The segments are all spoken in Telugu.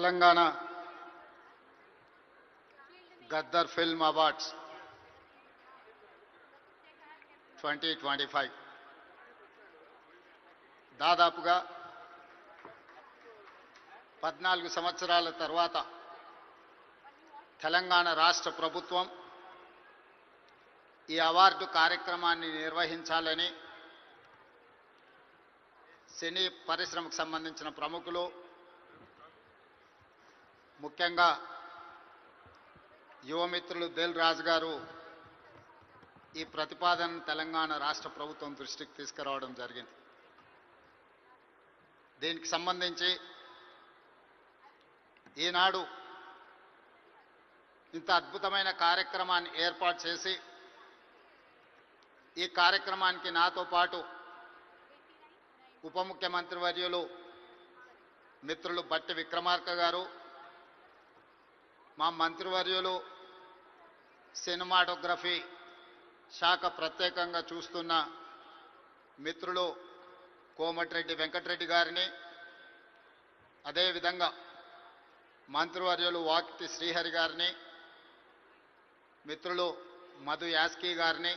తెలంగాణ గద్దర్ ఫిల్మ్ అవార్డ్స్ 2025 దాదాపుగా 14 సంవత్సరాల తర్వాత తెలంగాణ రాష్ట్ర ప్రభుత్వం ఈ అవార్డు కార్యక్రమాన్ని నిర్వహించాలని సినీ పరిశ్రమకు సంబంధించిన ప్రముఖులు, ముఖ్యంగా యువమిత్రులు దిల్ రాజు గారు ఈ ప్రతిపాదన తెలంగాణ రాష్ట్ర ప్రభుత్వం దృష్టికి తీసుకురావడం జరిగింది. దీనికి సంబంధించి ఈనాడు ఇంత అద్భుతమైన కార్యక్రమాన్ని ఏర్పాటు చేసి ఈ కార్యక్రమానికి నాతో పాటు ఉప ముఖ్యమంత్రి వర్యులు మిత్రులు బట్టి విక్రమార్క గారు, మా మంత్రివర్యులు సినిమాటోగ్రఫీ శాఖ ప్రత్యేకంగా చూస్తున్న మిత్రులు కోమటిరెడ్డి వెంకటరెడ్డి గారిని, అదేవిధంగా మంత్రివర్యులు వాకిటి శ్రీహరి గారిని, మిత్రులు మధు యాస్కీ గారిని,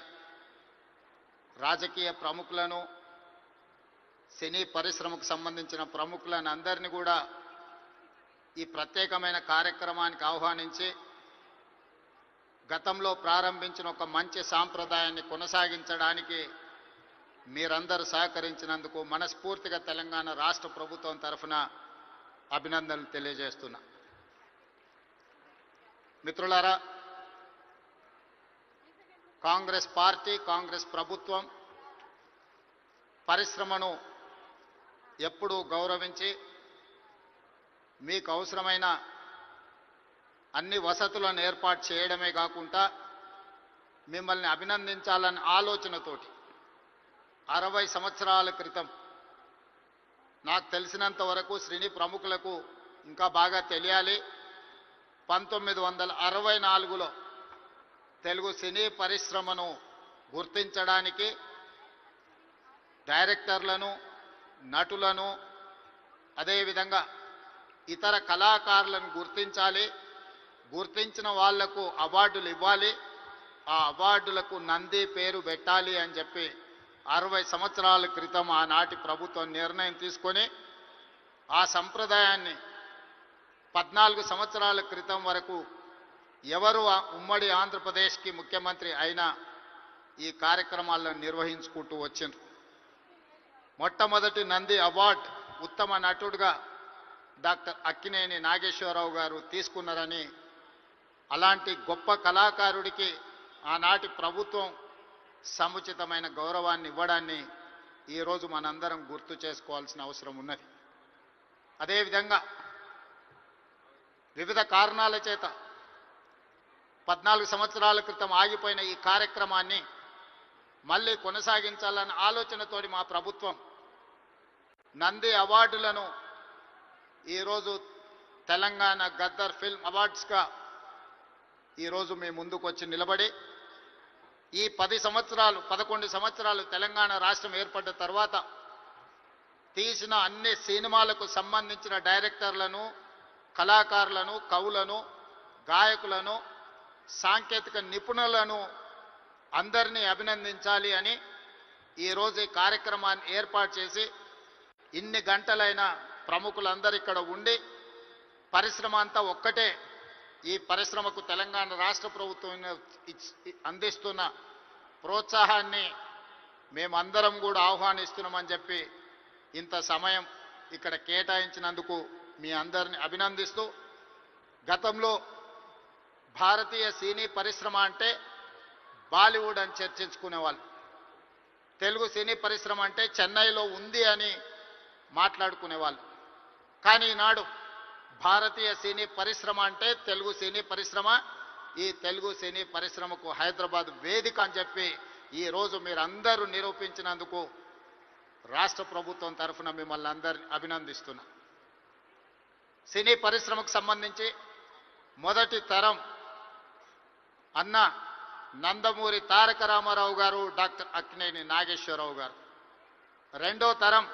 రాజకీయ ప్రముఖులను, సినీ పరిశ్రమకు సంబంధించిన ప్రముఖులను అందరినీ కూడా ఈ ప్రత్యేకమైన కార్యక్రమానికి ఆహ్వానించి గతంలో ప్రారంభించిన ఒక మంచి సాంప్రదాయాన్ని కొనసాగించడానికి మీరందరూ సహకరించినందుకు మనస్ఫూర్తిగా తెలంగాణ రాష్ట్ర ప్రభుత్వం తరఫున అభినందనలు తెలియజేస్తున్నా. మిత్రులారా, కాంగ్రెస్ పార్టీ, కాంగ్రెస్ ప్రభుత్వం పరిశ్రమను ఎప్పుడూ గౌరవించి మీకు అవసరమైన అన్ని వసతులను ఏర్పాటు చేయడమే కాకుండా మిమ్మల్ని అభినందించాలన్న ఆలోచనతోటి 60 సంవత్సరాల క్రితం, నాకు తెలిసినంత వరకు సినీ ప్రముఖులకు ఇంకా బాగా తెలియాలి, 1964లో తెలుగు సినీ పరిశ్రమను గుర్తించడానికి డైరెక్టర్లను, నటులను, అదేవిధంగా ఇతర కళాకారులను గుర్తించాలి, గుర్తించిన వాళ్లకు అవార్డులు ఇవ్వాలి, ఆ అవార్డులకు నంది పేరు పెట్టాలి అని చెప్పి 60 సంవత్సరాల క్రితం ఆనాటి ప్రభుత్వం నిర్ణయం తీసుకొని ఆ సంప్రదాయాన్ని 14 సంవత్సరాల క్రితం వరకు ఎవరు ఉమ్మడి ఆంధ్రప్రదేశ్కి ముఖ్యమంత్రి అయినా ఈ కార్యక్రమాలను నిర్వహించుకుంటూ వచ్చిండ్రు. మొట్టమొదటి నంది అవార్డు ఉత్తమ నటుడుగా డాక్టర్ అక్కినేని నాగేశ్వరరావు గారు తీసుకున్నారని, అలాంటి గొప్ప కళాకారుడికి ఆనాటి ప్రభుత్వం సముచితమైన గౌరవాన్ని ఇవ్వడాన్ని ఈరోజు మనందరం గుర్తు చేసుకోవాల్సిన అవసరం ఉన్నది. అదేవిధంగా వివిధ కారణాల చేత 14 సంవత్సరాల క్రితం ఆగిపోయిన ఈ కార్యక్రమాన్ని మళ్ళీ కొనసాగించాలన్న ఆలోచనతోటి మా ప్రభుత్వం నంది అవార్డులను ఈరోజు తెలంగాణ గద్దర్ ఫిల్మ్ అవార్డ్స్గా ఈరోజు మీ ముందుకు వచ్చి నిలబడి ఈ 11 సంవత్సరాలు తెలంగాణ రాష్ట్రం ఏర్పడ్డ తర్వాత తీసిన అన్ని సినిమాలకు సంబంధించిన డైరెక్టర్లను, కళాకారులను, కవులను, గాయకులను, సాంకేతిక నిపుణులను అందరినీ అభినందించాలి అని ఈరోజు ఈ కార్యక్రమాన్ని ఏర్పాటు చేసి ఇన్ని గంటలైన ప్రముఖులందరూ ఇక్కడ ఉండి పరిశ్రమ అంతా ఒక్కటే, ఈ పరిశ్రమకు తెలంగాణ రాష్ట్ర ప్రభుత్వం అందిస్తున్న ప్రోత్సాహాన్ని మేమందరం కూడా ఆహ్వానిస్తున్నామని చెప్పి ఇంత సమయం ఇక్కడ కేటాయించినందుకు మీ అందరిని అభినందిస్తూ, గతంలో భారతీయ సినీ పరిశ్రమ అంటే బాలీవుడ్ అని చర్చించుకునేవాళ్ళు, తెలుగు సినీ పరిశ్రమ అంటే చెన్నైలో ఉంది అని మాట్లాడుకునేవాళ్ళు. కానీ ఈనాడు భారతీయ సినీ పరిశ్రమ అంటే తెలుగు సినీ పరిశ్రమ, ఈ తెలుగు సినీ పరిశ్రమకు హైదరాబాద్ వేదిక అని చెప్పి ఈరోజు మీరందరూ నిరూపించినందుకు రాష్ట్ర ప్రభుత్వం తరఫున మిమ్మల్ని అందరినీ అభినందిస్తున్నా. సినీ పరిశ్రమకు సంబంధించి మొదటి తరం అన్న నందమూరి తారక రామారావు గారు, డాక్టర్ అక్కినేని నాగేశ్వరరావు గారు. రెండో తరం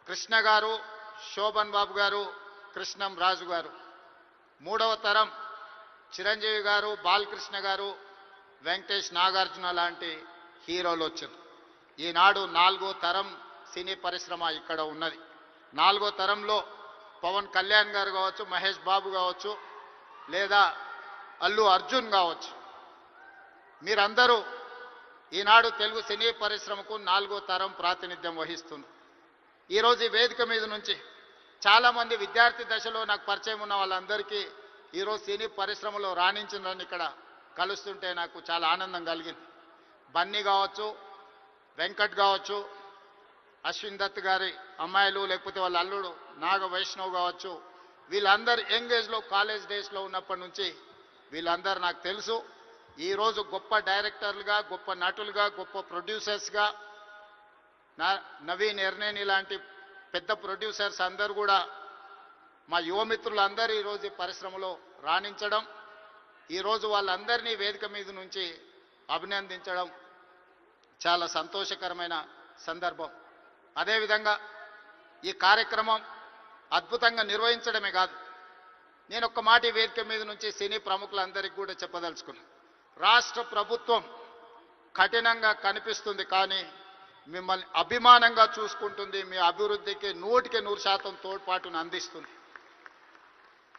కృష్ణ గారు, శోభన్ బాబు గారు, కృష్ణం రాజు గారు, మూడవ తరం చిరంజీవి గారు, బాలకృష్ణ గారు, వెంకటేష్, నాగార్జున లాంటి హీరోలు వచ్చారు. ఈనాడు నాలుగో తరం సినీ పరిశ్రమ ఇక్కడ ఉన్నది. నాలుగో తరంలో పవన్ కళ్యాణ్ గారు కావచ్చు, మహేష్ బాబు కావచ్చు, లేదా అల్లు అర్జున్ కావచ్చు. మీరందరూ ఈనాడు తెలుగు సినీ పరిశ్రమకు నాలుగో తరం ప్రాతినిధ్యం వహిస్తున్నారు. ఈరోజు ఈ వేదిక మీద నుంచి చాలామంది విద్యార్థి దశలో నాకు పరిచయం ఉన్న వాళ్ళందరికీ ఈరోజు సినీ పరిశ్రమలో రాణించిందని ఇక్కడ కలుస్తుంటే నాకు చాలా ఆనందం కలిగింది. బన్నీ కావచ్చు, వెంకట్ కావచ్చు, అశ్విన్ దత్ గారి అమ్మాయిలు, లేకపోతే వాళ్ళ అల్లుడు నాగ వైష్ణవ్ కావచ్చు, వీళ్ళందరూ యంగ్ ఏజ్లో కాలేజ్ డేస్లో ఉన్నప్పటి నుంచి వీళ్ళందరూ నాకు తెలుసు. ఈరోజు గొప్ప డైరెక్టర్లుగా, గొప్ప నటులుగా, గొప్ప ప్రొడ్యూసర్స్గా నవీన్ ఎర్నేని లాంటి పెద్ద ప్రొడ్యూసర్స్ అందరూ కూడా మా యువమిత్రులందరూ ఈరోజు ఈ పరిశ్రమలో రాణించడం, ఈరోజు వాళ్ళందరినీ వేదిక మీద నుంచి అభినందించడం చాలా సంతోషకరమైన సందర్భం. అదేవిధంగా ఈ కార్యక్రమం అద్భుతంగా నిర్వహించడమే కాదు, నేను ఒక్క మాట ఈ వేదిక మీద నుంచి సినీ ప్రముఖులందరికీ కూడా చెప్పదలుచుకున్నాను. రాష్ట్ర ప్రభుత్వం కఠినంగా కనిపిస్తుంది, కానీ మిమ్మల్ని అభిమానంగా చూసుకుంటుంది, మీ అభివృద్ధికి 100% తోడ్పాటును అందిస్తుంది.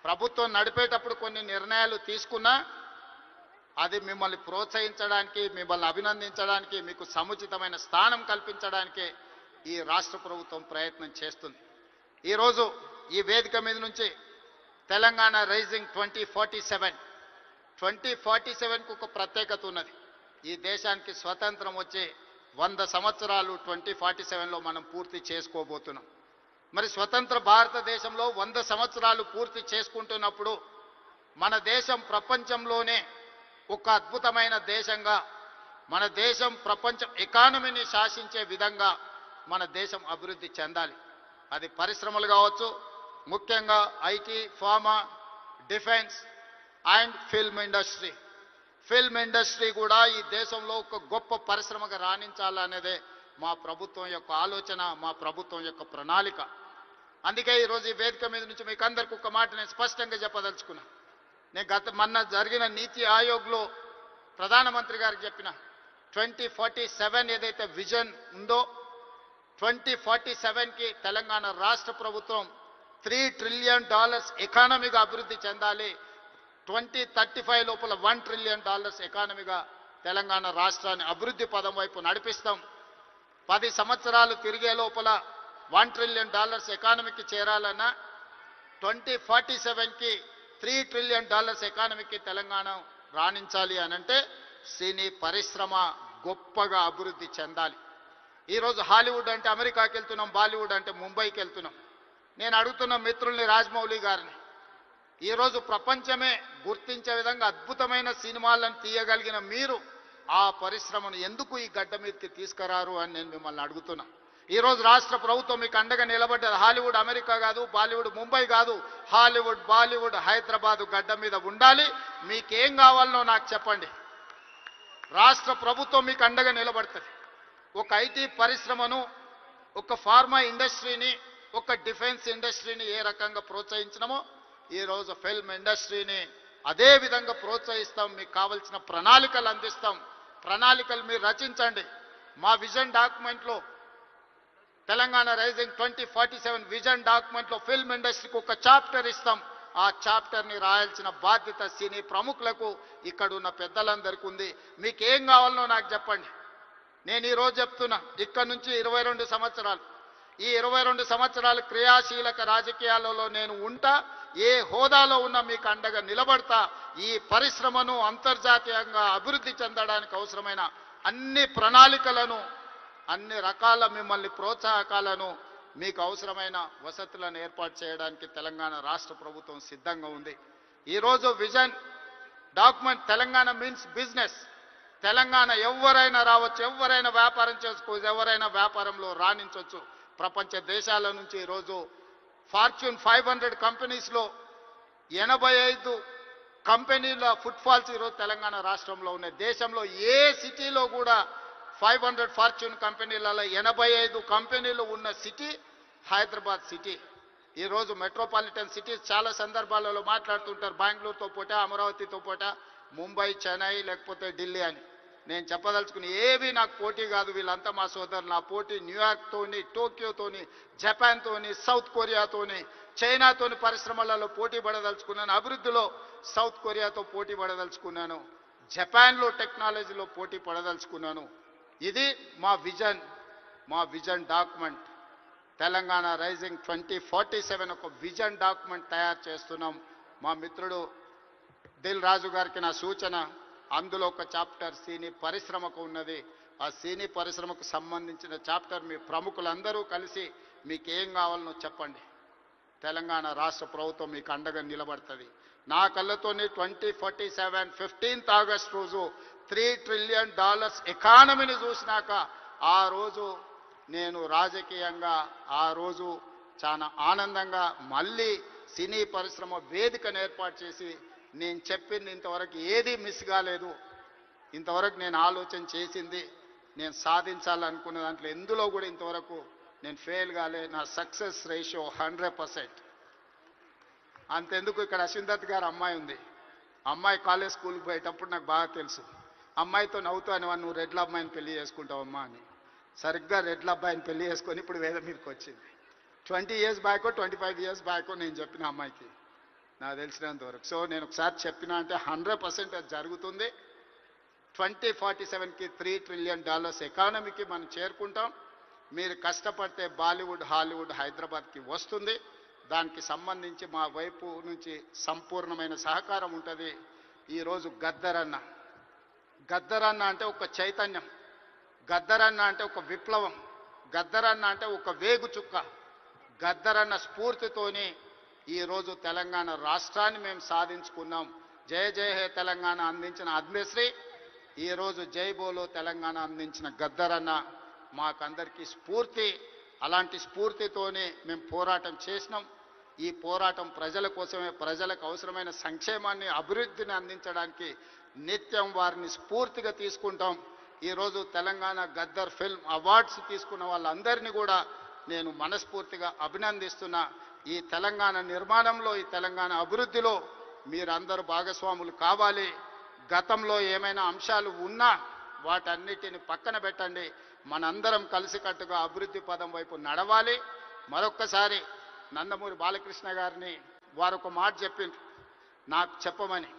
ప్రభుత్వం నడిపేటప్పుడు కొన్ని నిర్ణయాలు తీసుకున్నా అది మిమ్మల్ని ప్రోత్సహించడానికి, మిమ్మల్ని అభినందించడానికి, మీకు సముచితమైన స్థానం కల్పించడానికి ఈ రాష్ట్ర ప్రభుత్వం ప్రయత్నం చేస్తుంది. ఈరోజు ఈ వేదిక మీద నుంచి తెలంగాణ రైజింగ్ 2047కు ఒక ప్రత్యేకత ఉన్నది. ఈ దేశానికి స్వతంత్రం వచ్చే 100 సంవత్సరాలు 2047లో మనం పూర్తి చేసుకోబోతున్నాం. మరి స్వతంత్ర భారతదేశంలో 100 సంవత్సరాలు పూర్తి చేసుకుంటున్నప్పుడు మన దేశం ప్రపంచంలోనే ఒక అద్భుతమైన దేశంగా, మన దేశం ప్రపంచం ఎకానమీని శాసించే విధంగా మన దేశం అభివృద్ధి చెందాలి. అది పరిశ్రమలు కావచ్చు, ముఖ్యంగా IT, pharma, defence and film industry. Film industry కూడా ఈ దేశంలో ఒక గొప్ప పరిశ్రమగా రాణించాలనేదే మా ప్రభుత్వం యొక్క ఆలోచన, మా ప్రభుత్వం యొక్క ప్రణాళిక. అందుకే ఈరోజు ఈ వేదిక మీద నుంచి మీకు అందరికీ ఒక మాట నేను స్పష్టంగా చెప్పదలుచుకున్నా. నేను మొన్న జరిగిన నీతి ఆయోగ్లో ప్రధానమంత్రి గారికి చెప్పిన 2047 ఏదైతే విజన్ ఉందో 2047కి తెలంగాణ రాష్ట్ర ప్రభుత్వం $3 ట్రిలియన్ ఎకానమీగా అభివృద్ధి చెందాలి. 2035 లోపల $1 ట్రిలియన్ ఎకానమీగా తెలంగాణ రాష్ట్రాన్ని అభివృద్ధి పదం వైపు నడిపిస్తాం. 10 సంవత్సరాలు తిరిగే లోపల $1 ట్రిలియన్ ఎకానమీకి చేరాలన్నా 2047కి $3 ట్రిలియన్ ఎకానమీకి తెలంగాణ రాణించాలి అనంటే సినీ పరిశ్రమ గొప్పగా అభివృద్ధి చెందాలి. ఈరోజు హాలీవుడ్ అంటే అమెరికాకి వెళ్తున్నాం, బాలీవుడ్ అంటే ముంబైకి వెళ్తున్నాం. నేను అడుగుతున్న మిత్రుల్ని, రాజమౌళి గారిని, ఈరోజు ప్రపంచమే గుర్తించే విధంగా అద్భుతమైన సినిమాలను తీయగలిగిన మీరు ఆ పరిశ్రమను ఎందుకు ఈ గడ్డ మీదకి తీసుకురారు అని నేను మిమ్మల్ని అడుగుతున్నా. ఈరోజు రాష్ట్ర ప్రభుత్వం మీకు అండగా నిలబడ్డది. హాలీవుడ్ అమెరికా కాదు, బాలీవుడ్ ముంబై కాదు, హాలీవుడ్ బాలీవుడ్ హైదరాబాదు గడ్డ మీద ఉండాలి. మీకేం కావాలనో నాకు చెప్పండి, రాష్ట్ర ప్రభుత్వం మీకు అండగా నిలబడుతుంది. ఒక ఐటీ పరిశ్రమను, ఒక ఫార్మా ఇండస్ట్రీని, ఒక డిఫెన్స్ ఇండస్ట్రీని ఏ రకంగా ప్రోత్సహించినామో ఈరోజు ఫిల్మ్ ఇండస్ట్రీని అదే విధంగా ప్రోత్సహిస్తాం. మీకు కావాల్సిన ప్రణాళికలు అందిస్తాం. ప్రణాళికలు మీరు రచించండి. మా విజన్ డాక్యుమెంట్లో, తెలంగాణ రైజింగ్ 2047 విజన్ డాక్యుమెంట్లో ఫిల్మ్ ఇండస్ట్రీకి ఒక చాప్టర్ ఇస్తాం. ఆ చాప్టర్ని రాయాల్సిన బాధ్యత సినీ ప్రముఖులకు, ఇక్కడ ఉన్న పెద్దలందరికీ ఉంది. మీకు ఏం కావాలనో నాకు చెప్పండి. నేను ఈరోజు చెప్తున్నా, ఇక్కడ నుంచి 22 సంవత్సరాలు, ఈ 22 సంవత్సరాలు క్రియాశీలక రాజకీయాలలో నేను ఉంటా. ఏ హోదాలో ఉన్నా మీకు అండగా నిలబడతా. ఈ పరిశ్రమను అంతర్జాతీయంగా అభివృద్ధి చెందడానికి అవసరమైన అన్ని ప్రణాళికలను, అన్ని రకాల మిమ్మల్ని ప్రోత్సాహకాలను, మీకు అవసరమైన వసతులను ఏర్పాటు చేయడానికి తెలంగాణ రాష్ట్ర ప్రభుత్వం సిద్ధంగా ఉంది. ఈరోజు vision document Telangana means business. Telangana ఎవరైనా రావచ్చు, ఎవరైనా వ్యాపారం చేసుకోవచ్చు, ఎవరైనా వ్యాపారంలో రాణించవచ్చు. ప్రపంచ దేశాల నుంచి ఈరోజు ఫార్చ్యూన్ 500 కంపెనీస్లో 85 కంపెనీల ఫుట్ఫాల్స్ ఈరోజు తెలంగాణ రాష్ట్రంలో ఉన్నాయి. దేశంలో ఏ సిటీలో కూడా 500 ఫార్చ్యూన్ కంపెనీలలో 85 కంపెనీలు ఉన్న సిటీ హైదరాబాద్ సిటీ. ఈరోజు మెట్రోపాలిటన్ సిటీస్ చాలా సందర్భాలలో మాట్లాడుతుంటారు, బెంగళూరుతో పోటా, అమరావతితో పోటా, ముంబై, చెన్నై లేకపోతే ఢిల్లీ అని. నేను చెప్పదలుచుకుని ఏవి నాకు పోటీ కాదు, వీళ్ళంతా మా సోదరులు. నా పోటీ న్యూయార్క్తోని, టోక్యోతోని, జపాన్తోని, సౌత్ కొరియాతోని, చైనాతోని పరిశ్రమలలో పోటీ పడదలుచుకున్నాను. అభివృద్ధిలో సౌత్ కొరియాతో పోటీ పడదలుచుకున్నాను. జపాన్లో టెక్నాలజీలో పోటీ పడదలుచుకున్నాను. ఇది మా విజన్ డాక్యుమెంట్. తెలంగాణ రైజింగ్ 2047 ఒక విజన్ డాక్యుమెంట్ తయారు చేస్తున్నాం. మా మిత్రుడు దిల్ రాజు గారికి నా సూచన, అందులో ఒక చాప్టర్ సినీ పరిశ్రమకు ఉన్నది. ఆ సినీ పరిశ్రమకు సంబంధించిన చాప్టర్ మీ ప్రముఖులందరూ కలిసి మీకు ఏం కావాలనో చెప్పండి. తెలంగాణ రాష్ట్ర ప్రభుత్వం మీకు అండగా నిలబడుతుంది. నా కళ్ళతోని 2047 15th ఆగస్ట్ రోజు $3 trillion ఎకానమీని చూసినాక ఆ రోజు నేను రాజకీయంగా ఆ రోజు చాలా ఆనందంగా మళ్ళీ సినీ పరిశ్రమ వేదికను ఏర్పాటు చేసి నేను చెప్పింది ఇంతవరకు ఏది మిస్ కాలేదు. ఇంతవరకు నేను ఆలోచన చేసింది, నేను సాధించాలనుకున్న దాంట్లో ఎందులో కూడా ఇంతవరకు నేను ఫెయిల్ కాలే. నా సక్సెస్ రేషియో 100%. అంతెందుకు, ఇక్కడ అశ్విందత్ గారు అమ్మాయి ఉంది. అమ్మాయి కాలేజ్ స్కూల్కి పోయేటప్పుడు నాకు బాగా తెలుసు. అమ్మాయితో నవ్వుతూ అనేవాడు, నువ్వు రెడ్ల అమ్మాయిని పెళ్లి చేసుకుంటావమ్మా అని. సరిగ్గా రెడ్ల అబ్బాయిని పెళ్లి చేసుకొని ఇప్పుడు వేద మీదకి వచ్చింది. 20 years బ్యాకో 25 years బ్యాకో నేను చెప్పిన అమ్మాయికి, నాకు తెలిసినంతవరకు. సో నేను ఒకసారి చెప్పినా అంటే 100% అది జరుగుతుంది. 2047కి $3 trillion ఎకానమీకి మనం చేరుకుంటాం. మీరు కష్టపడితే బాలీవుడ్, హాలీవుడ్ హైదరాబాద్కి వస్తుంది. దానికి సంబంధించి మా వైపు నుంచి సంపూర్ణమైన సహకారం ఉంటుంది. ఈరోజు గద్దరన్న అంటే ఒక చైతన్యం, గద్దరన్న అంటే ఒక విప్లవం, గద్దరన్న అంటే ఒక వేగు చుక్క. గద్దరన్న స్ఫూర్తితోని ఈరోజు తెలంగాణ రాష్ట్రాన్ని మేము సాధించుకున్నాం. జయ జయ హే తెలంగాణ అందించిన అద్మశ్రీ, ఈరోజు జై బోలో తెలంగాణ అందించిన గద్దరన్న మాకందరికీ స్ఫూర్తి. అలాంటి స్ఫూర్తితోనే మేము పోరాటం చేసినాం. ఈ పోరాటం ప్రజల కోసమే, ప్రజలకు అవసరమైన సంక్షేమాన్ని, అభివృద్ధిని అందించడానికి నిత్యం వారిని స్ఫూర్తిగా తీసుకుంటాం. ఈరోజు తెలంగాణ గద్దర్ ఫిల్మ్ అవార్డ్స్ తీసుకున్న వాళ్ళందరినీ కూడా నేను మనస్ఫూర్తిగా అభినందిస్తున్నా. ఈ తెలంగాణ నిర్మాణంలో, ఈ తెలంగాణ అభివృద్ధిలో మీరందరూ భాగస్వాములు కావాలి. గతంలో ఏమైనా అంశాలు ఉన్నా వాటన్నిటిని పక్కన పెట్టండి. మనందరం కలిసికట్టుగా అభివృద్ధి పదం వైపు నడవాలి. మరొక్కసారి నందమూరి బాలకృష్ణ గారిని వారు ఒక మాట చెప్పిండ్రు నాకు చెప్పమని.